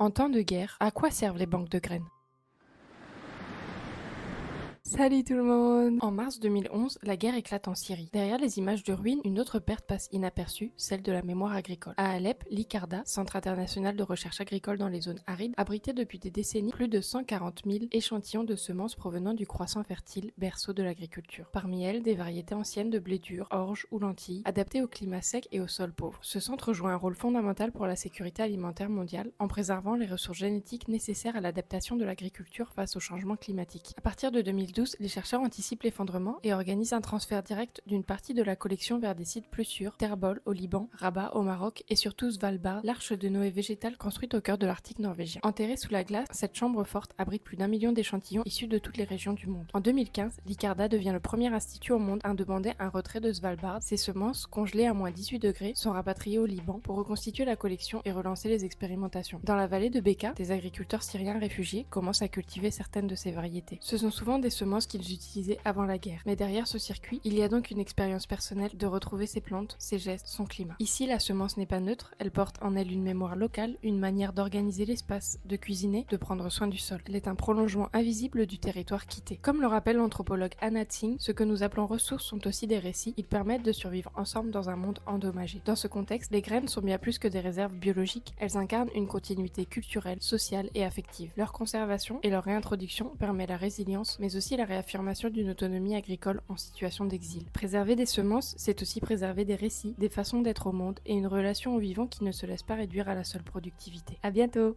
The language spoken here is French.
En temps de guerre, à quoi servent les banques de graines? Salut tout le monde! En mars 2011, la guerre éclate en Syrie. Derrière les images de ruines, une autre perte passe inaperçue, celle de la mémoire agricole. À Alep, l'ICARDA, Centre international de recherche agricole dans les zones arides, abritait depuis des décennies plus de 140 000 échantillons de semences provenant du croissant fertile, berceau de l'agriculture. Parmi elles, des variétés anciennes de blé dur, orge ou lentilles, adaptées au climat sec et au sol pauvre. Ce centre joue un rôle fondamental pour la sécurité alimentaire mondiale, en préservant les ressources génétiques nécessaires à l'adaptation de l'agriculture face au changement climatique. À partir de 2012, les chercheurs anticipent l'effondrement et organisent un transfert direct d'une partie de la collection vers des sites plus sûrs, Terrebonne au Liban, Rabat au Maroc et surtout Svalbard, l'arche de Noé végétale construite au cœur de l'Arctique norvégien. Enterrée sous la glace, cette chambre forte abrite plus d'1 million d'échantillons issus de toutes les régions du monde. En 2015, l'ICARDA devient le premier institut au monde à demander un retrait de Svalbard. Ces semences, congelées à moins 18 degrés, sont rapatriées au Liban pour reconstituer la collection et relancer les expérimentations. Dans la vallée de Beka, des agriculteurs syriens réfugiés commencent à cultiver certaines de ces variétés. Ce sont souvent des semences qu'ils utilisaient avant la guerre. Mais derrière ce circuit, il y a donc une expérience personnelle de retrouver ses plantes, ses gestes, son climat. Ici, la semence n'est pas neutre, elle porte en elle une mémoire locale, une manière d'organiser l'espace, de cuisiner, de prendre soin du sol. Elle est un prolongement invisible du territoire quitté. Comme le rappelle l'anthropologue Anna Tsing, ce que nous appelons ressources sont aussi des récits, ils permettent de survivre ensemble dans un monde endommagé. Dans ce contexte, les graines sont bien plus que des réserves biologiques, elles incarnent une continuité culturelle, sociale et affective. Leur conservation et leur réintroduction permet la résilience, mais aussi la réaffirmation d'une autonomie agricole en situation d'exil. Préserver des semences, c'est aussi préserver des récits, des façons d'être au monde et une relation au vivant qui ne se laisse pas réduire à la seule productivité. À bientôt!